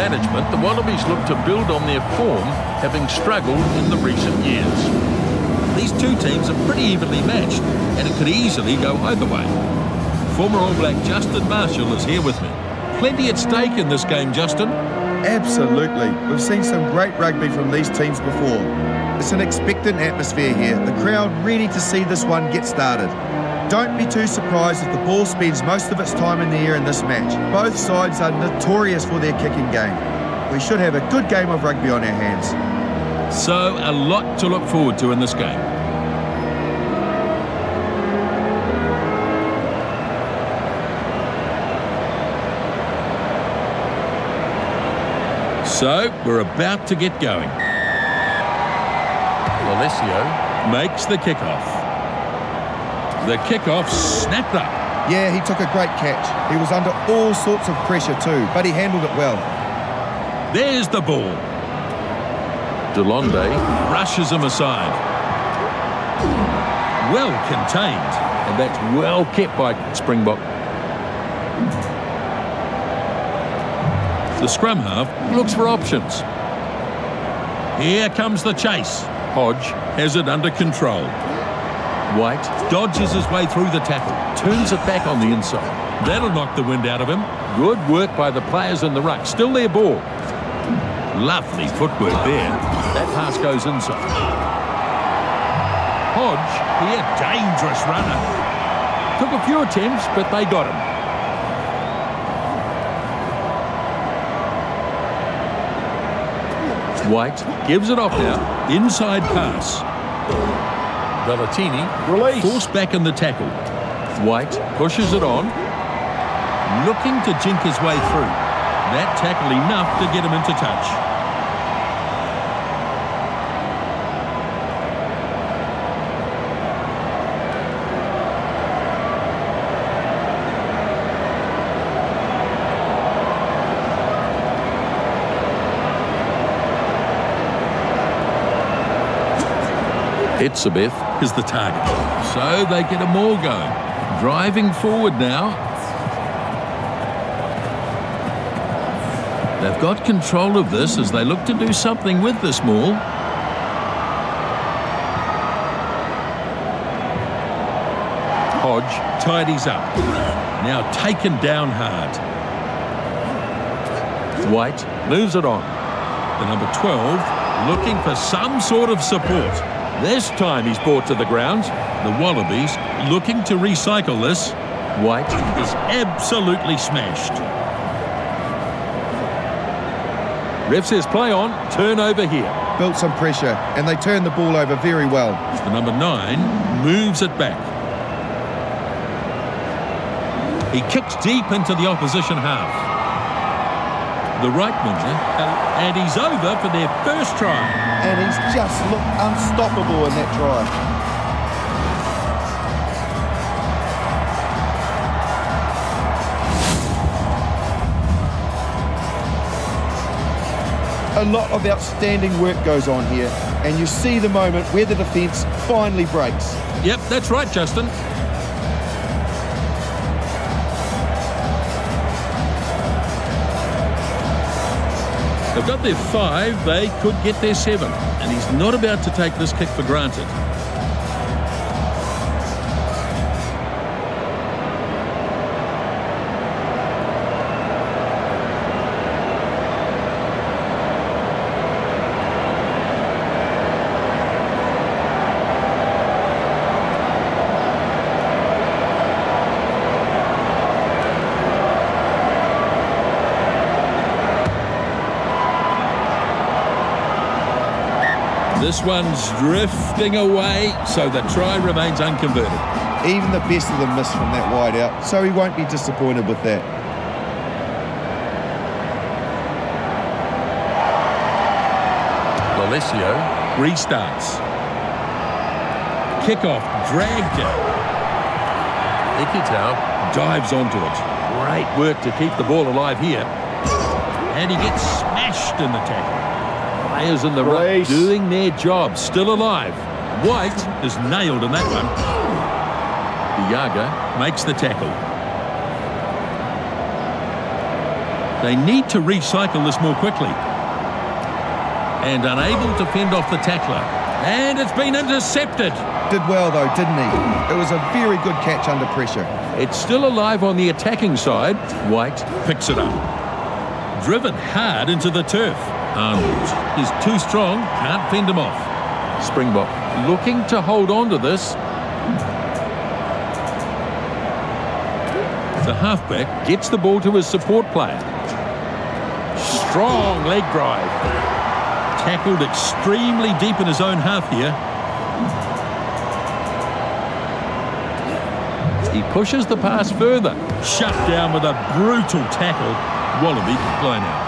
management, the Wallabies look to build on their form, having struggled in the recent years. These two teams are pretty evenly matched, and it could easily go either way. Former All Black Justin Marshall is here with me. Plenty at stake in this game, Justin. Absolutely. We've seen some great rugby from these teams before. It's an expectant atmosphere here. The crowd ready to see this one get started. Don't be too surprised if the ball spends most of its time in the air in this match. Both sides are notorious for their kicking game. We should have a good game of rugby on our hands. So, a lot to look forward to in this game. So, we're about to get going. Alessio makes the kickoff. The kickoff snapped up. Yeah, he took a great catch. He was under all sorts of pressure too, but he handled it well. There's the ball. Delonde rushes him aside. Well contained, and that's well kept by Springbok. The scrum half looks for options. Here comes the chase. Hodge has it under control. White dodges his way through the tackle, turns it back on the inside. That'll knock the wind out of him. Good work by the players in the ruck. Still their ball. Lovely footwork there. That pass goes inside. Hodge, a dangerous runner. Took a few attempts, but they got him. White gives it off now. Inside pass. Valentini forced back in the tackle. White pushes it on. Looking to jink his way through. That tackle enough to get him into touch. Itzebeth is the target. So they get them all going. Driving forward now. They've got control of this as they look to do something with this maul. Hodge tidies up. Now taken down hard. White moves it on. The number 12 looking for some sort of support. This time he's brought to the ground. The Wallabies looking to recycle this. White is absolutely smashed. Ref says play on, turn over here. Built some pressure and they turned the ball over very well. The number 9 moves it back. He kicks deep into the opposition half. The right winger, and he's over for their first try. And he's just looked unstoppable in that try. A lot of outstanding work goes on here, and you see the moment where the defence finally breaks. Yep, that's right, Justin. They've got their 5, they could get their 7. And he's not about to take this kick for granted. This one's drifting away, so the try remains unconverted. Even the best of them missed from that wide out, so he won't be disappointed with that. Alessio restarts. Kickoff dragged it. Ikitau dives onto it. Great work to keep the ball alive here. And he gets smashed in the tackle. Players in the ruck doing their job, still alive. White is nailed in that one. Diaga makes the tackle. They need to recycle this more quickly. And unable to fend off the tackler. And it's been intercepted. Did well though, didn't he? It was a very good catch under pressure. It's still alive on the attacking side. White picks it up. Driven hard into the turf. Arnold is too strong, can't fend him off. Springbok looking to hold on to this. The halfback gets the ball to his support player. Strong leg drive. Tackled extremely deep in his own half here. He pushes the pass further. Shut down with a brutal tackle. Wallaby blown out.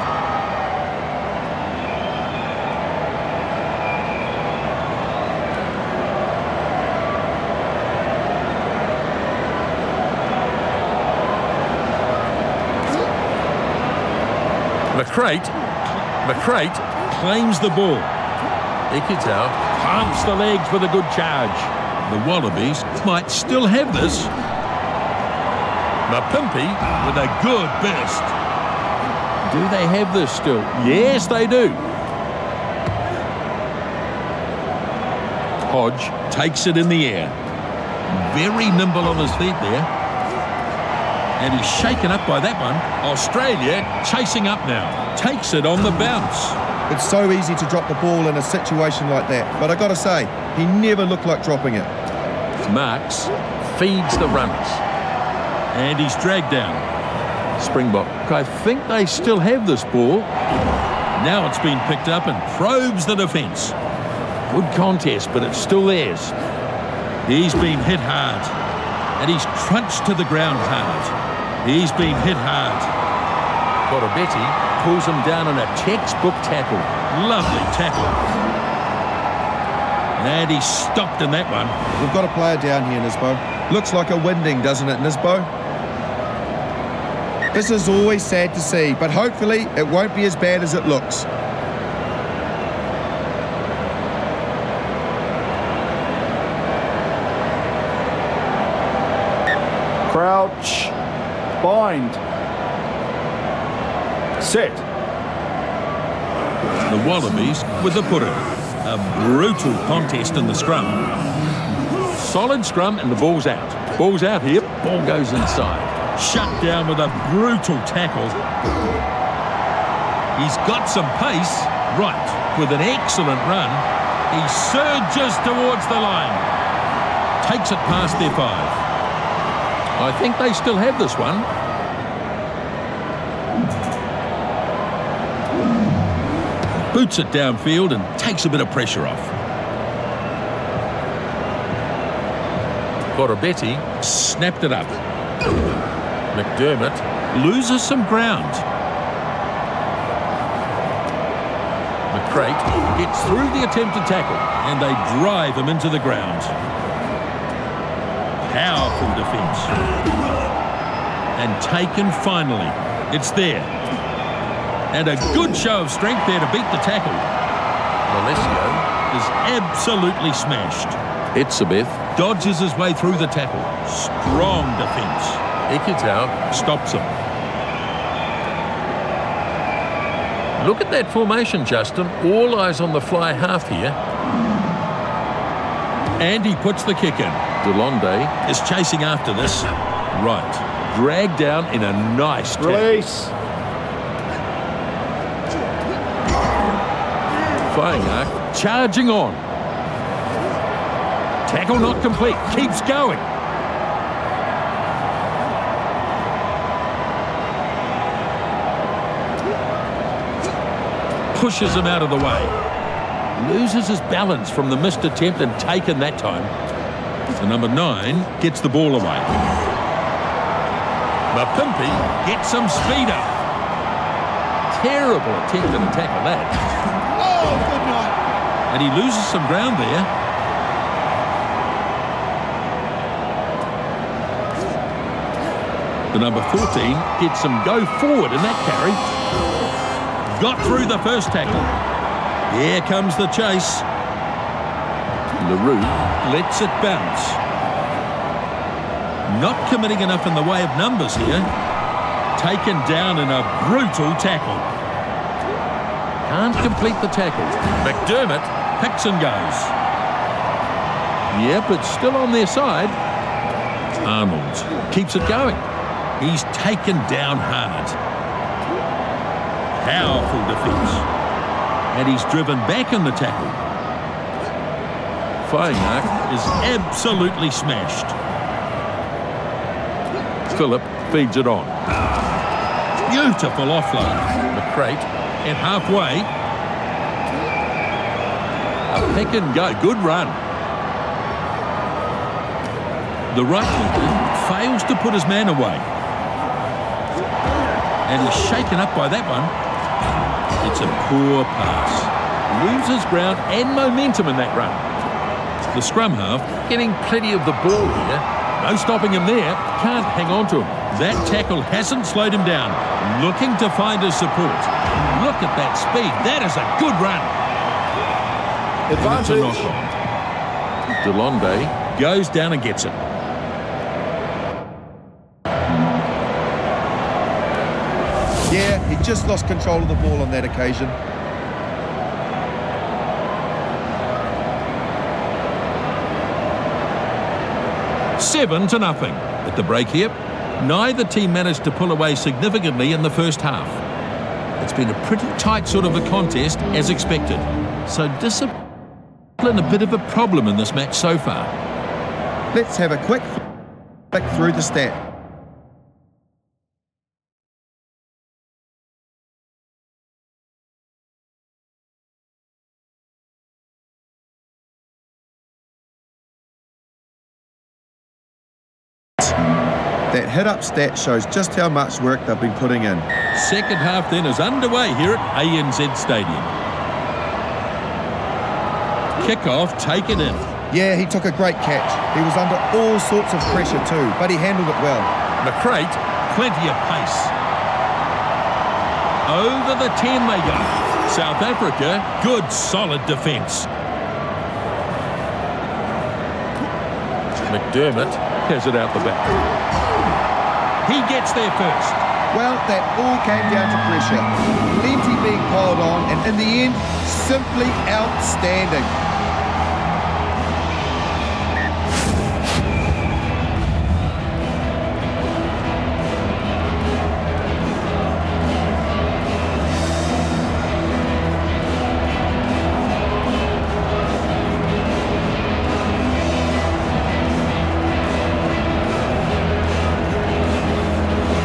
McCrate claims the ball. Ikitau pumps the legs with a good charge. The Wallabies might still have this. Mapimpi with a good burst. Do they have this still? Yes, they do. Hodge takes it in the air. Very nimble on his feet there. And he's shaken up by that one. Australia chasing up now. Takes it on the bounce. It's so easy to drop the ball in a situation like that, but I gotta say, he never looked like dropping it. Marks feeds the runners. And he's dragged down. Springbok, I think they still have this ball. Now it's been picked up and probes the defence. Good contest, but it's still theirs. He's been hit hard. And he's crunched to the ground hard. He's been hit hard. Corabetti pulls him down in a textbook tackle. Lovely tackle. And he's stopped in that one. We've got a player down here, Nisbo. Looks like a winding, doesn't it, Nisbo? This is always sad to see, but hopefully it won't be as bad as it looks. Crouch, bind, set. The Wallabies with the putter. A brutal contest in the scrum. Solid scrum and the ball's out. Ball's out here, ball goes inside. Shut down with a brutal tackle. He's got some pace. Right, with an excellent run. He surges towards the line. Takes it past their 5. I think they still have this one. Boots it downfield and takes a bit of pressure off. Corabetti snapped it up. McDermott loses some ground. McCrate gets through the attempted tackle and they drive him into the ground. Powerful defence. And taken finally. It's there. And a good show of strength there to beat the tackle. Alessio is absolutely smashed. Etzebeth dodges his way through the tackle. Strong defence. Ikitau stops him. Look at that formation, Justin. All eyes on the fly half here. And he puts the kick in. Delonde is chasing after this. Right. Dragged down in a nice tackle. Release. Flying arc, charging on. Tackle not complete. Keeps going. Pushes him out of the way. Loses his balance from the missed attempt and taken that time. The number 9 gets the ball away. Mapimpi gets some speed up. Terrible attempt to tackle that. Oh, good night. And he loses some ground there. The number 14 gets some go forward in that carry. Got through the first tackle. Here comes the chase. LaRue lets it bounce. Not committing enough in the way of numbers here. taken down in a brutal tackle. Can't complete the tackle. McDermott picks and goes. Yep, it's still on their side. Arnold keeps it going. He's taken down hard. Powerful defence. And he's driven back in the tackle. Fainak is absolutely smashed. Phillip feeds it on. Beautiful offload. McCrate at halfway. A pick and go. Good run. The right winger fails to put his man away. And he's shaken up by that one. It's a poor pass. Loses ground and momentum in that run. The scrum half getting plenty of the ball here. No stopping him there. Can't hang on to him. That tackle hasn't slowed him down. Looking to find his support. Look at that speed. That is a good run. Advantage. And it's a knock-on. Delonde goes down and gets it. Yeah, he just lost control of the ball on that occasion. Seven to nothing. At the break here, neither team managed to pull away significantly in the first half. It's been a pretty tight sort of a contest as expected. So discipline a bit of a problem in this match so far. Let's have a quick flick through the stat. That hit-up stat shows just how much work they've been putting in. Second half then is underway here at ANZ Stadium. Kick-off taken in. Yeah, he took a great catch. He was under all sorts of pressure too, but he handled it well. McCrate, plenty of pace. Over the 10 they go. South Africa, good solid defence. McDermott has it out the back. He gets there first. Well, that all came down to pressure. Plenty being piled on, and in the end, simply outstanding.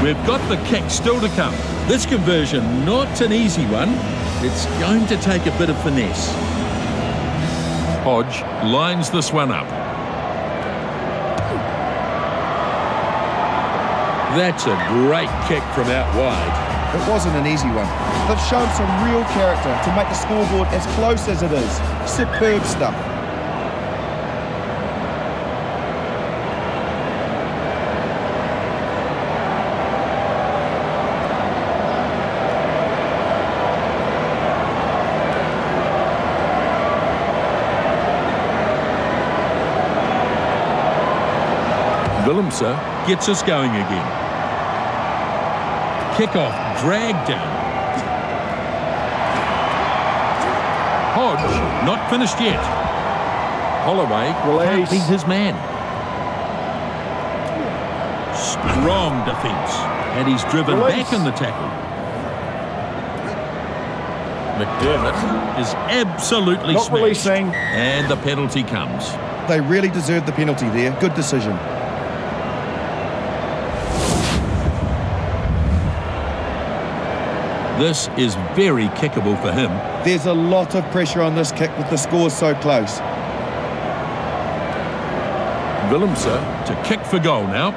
We've got the kick still to come. This conversion, not an easy one. It's going to take a bit of finesse. Hodge lines this one up. That's a great kick from out wide. It wasn't an easy one. They've shown some real character to make the scoreboard as close as it is. Superb stuff. Willemse gets us going again. Kick-off dragged down. Hodge not finished yet. Holloway can't beat his man. Strong defence. And he's driven back in the tackle. McDermott is absolutely Not smashed. releasing. And the penalty comes. They really deserved the penalty there. Good decision. This is very kickable for him. There's a lot of pressure on this kick with the score so close. Willemse to kick for goal now.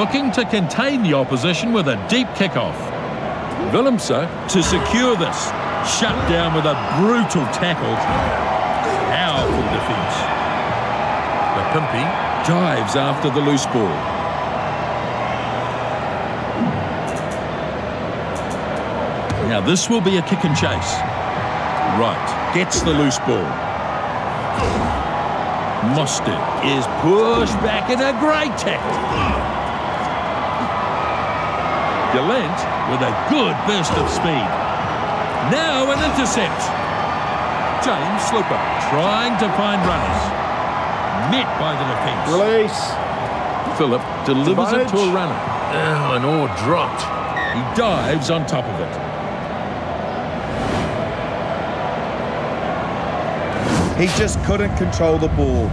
Looking to contain the opposition with a deep kick-off. Willemse to secure this. Shut down with a brutal tackle. Powerful defence. The Pimpy dives after the loose ball. Now this will be a kick and chase. Right, gets the loose ball. Mostert is pushed back in a great tackle. Gallant with a good burst of speed. Now an intercept. James Slipper trying to find runners. Met by the defence. Release. Phillip delivers it to a Advantage. runner. Oh, an oar dropped. He dives on top of it. He just couldn't control the ball.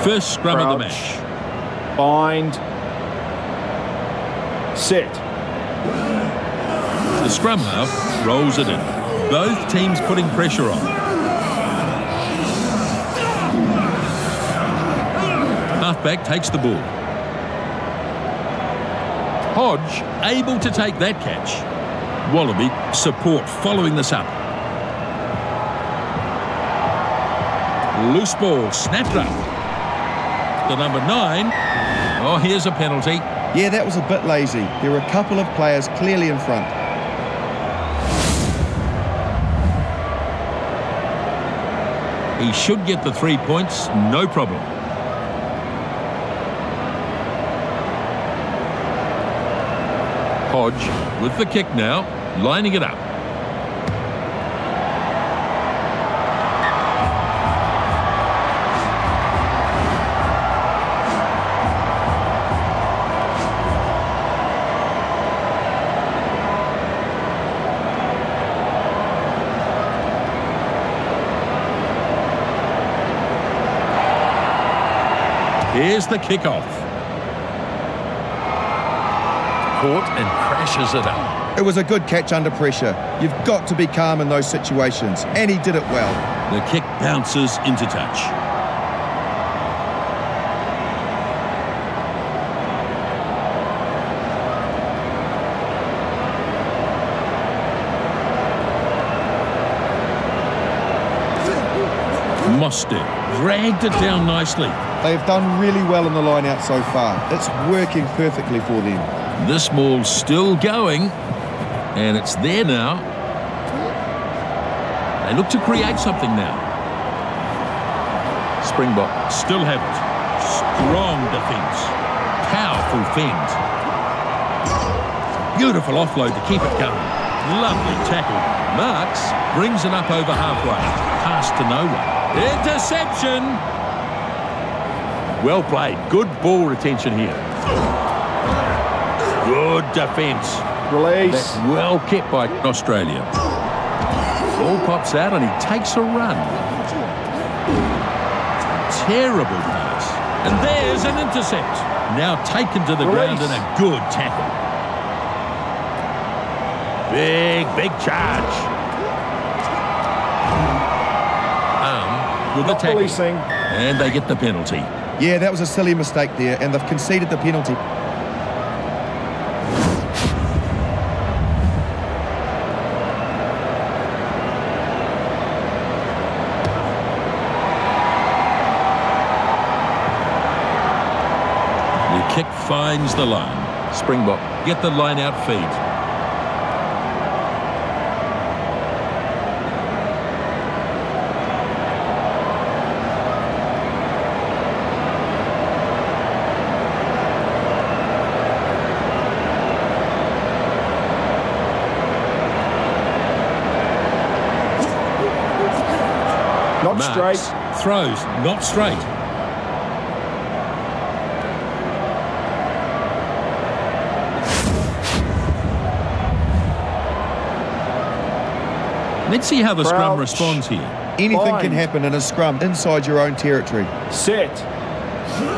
First scrum of the Crouch. match. Bind. Set. The scrum half rolls it in. Both teams putting pressure on. Halfback takes the ball. Hodge able to take that catch. Wallaby support following this up. Loose ball snapped up. The number 9. Oh, here's a penalty. Yeah, that was a bit lazy. There were a couple of players clearly in front. He should get the 3 points, no problem. Hodge with the kick now, lining it up. Here's the kickoff. Caught and crashes it up. It was a good catch under pressure. You've got to be calm in those situations, and he did it well. The kick bounces into touch. Mostert dragged it down nicely. They've done really well in the line out so far. It's working perfectly for them. This ball's still going, and it's there now. They look to create something now. Springboks still have it. Strong defence. Powerful fend. Beautiful offload to keep it going. Lovely tackle. Marks brings it up over halfway. Pass to no one. Interception! Well played. Good ball retention here. Good defence. Release. That's well kept by Australia. Ball pops out and he takes a run. Terrible pass. And there's an intercept. Now taken to the ground in a good tackle. Big charge. With the tackle. Releasing. And they get the penalty. Yeah, that was a silly mistake there, and they've conceded the penalty. The kick finds the line. Springbok get the line out feed. Not Marks straight. throws, not straight. Let's see how the scrum Crouch. responds here. Anything Bind. can happen in a scrum inside your own territory. Set.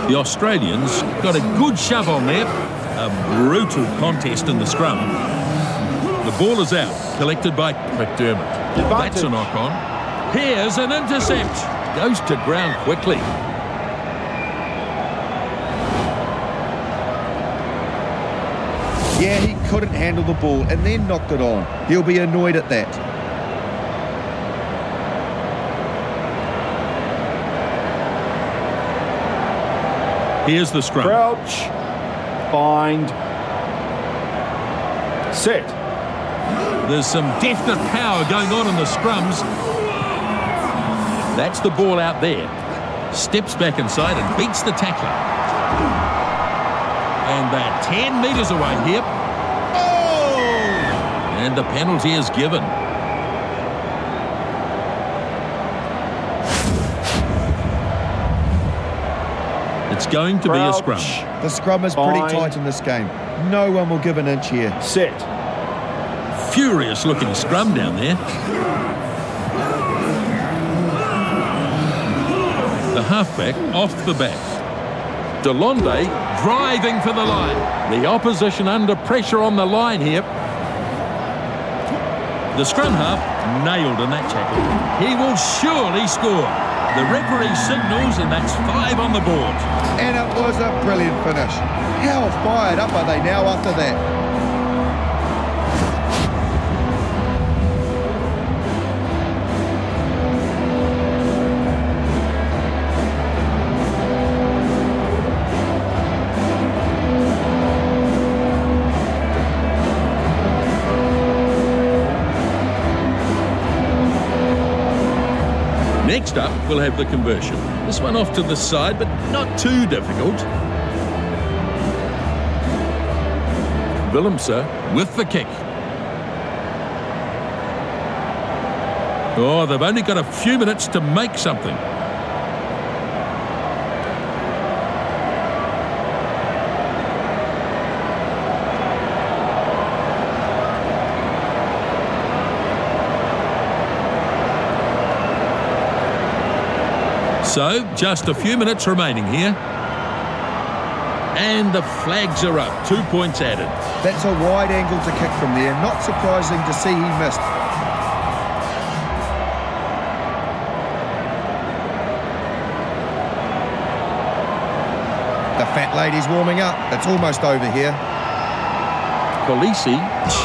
The Australians got a good shove on there. A brutal contest in the scrum. The ball is out, collected by McDermott. That's a knock on. Here's an intercept. Goes to ground quickly. Yeah, he couldn't handle the ball and then knocked it on. He'll be annoyed at that. Here's the scrum. Crouch. Bind. Set. There's some definite power going on in the scrums. That's the ball out there. Steps back inside and beats the tackler. And they're 10 metres away here. Oh! And the penalty is given. It's going to be a scrum. The scrum is pretty Bind. tight in this game. No one will give an inch here. Set. Furious looking scrum down there. The halfback off the back. Delonde driving for the line. The opposition under pressure on the line here. The scrum half nailed in that tackle. He will surely score. The referee signals and that's 5 on the board. And it was a brilliant finish. How fired up are they now after that? Next up, we'll have the conversion. This one off to the side, but not too difficult. Willemse with the kick. Oh, they've only got a few minutes to make something. So, just a few minutes remaining here. And the flags are up. 2 points added. That's a wide angle to kick from there. Not surprising to see he missed. The fat lady's warming up. It's almost over here. Polisi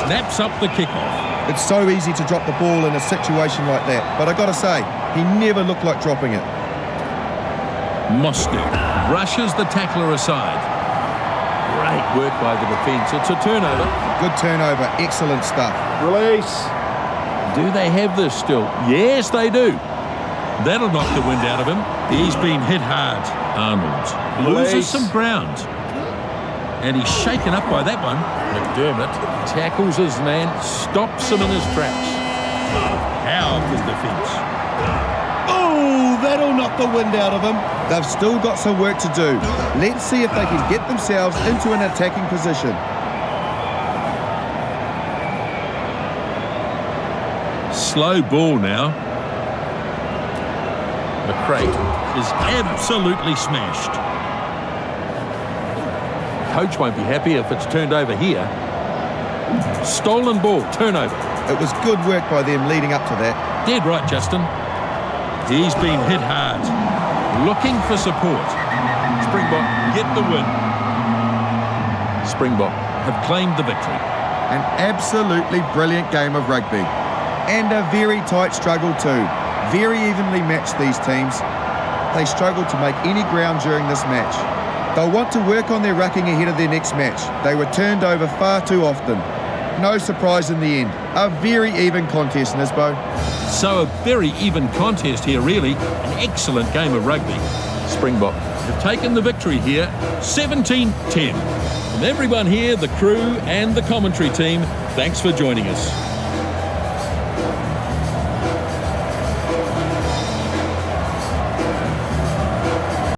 snaps up the kickoff. It's so easy to drop the ball in a situation like that. But I got to say, he never looked like dropping it. Moscow brushes the tackler aside. Great work by the defence. It's a turnover. Good turnover. Excellent stuff. Release. Do they have this still? Yes, they do. That'll knock the wind out of him. He's been hit hard. Arnold loses some ground. And he's shaken up by that one. McDermott tackles his man, stops him in his tracks. Powerful defence. Oh, that'll knock the wind out of him. They've still got some work to do. Let's see if they can get themselves into an attacking position. Slow ball now. The crate is absolutely smashed. Coach won't be happy if it's turned over here. Stolen ball, turnover. It was good work by them leading up to that. Dead right, Justin. He's been hit hard. Looking for support. Springbok get the win. Springbok have claimed the victory. An absolutely brilliant game of rugby. And a very tight struggle too. Very evenly matched, these teams. They struggled to make any ground during this match. They'll want to work on their rucking ahead of their next match. They were turned over far too often. No surprise in the end. A very even contest, Nisbo. So a very even contest here, really. An excellent game of rugby. Springbok have taken the victory here, 17-10. From everyone here, the crew and the commentary team, thanks for joining us.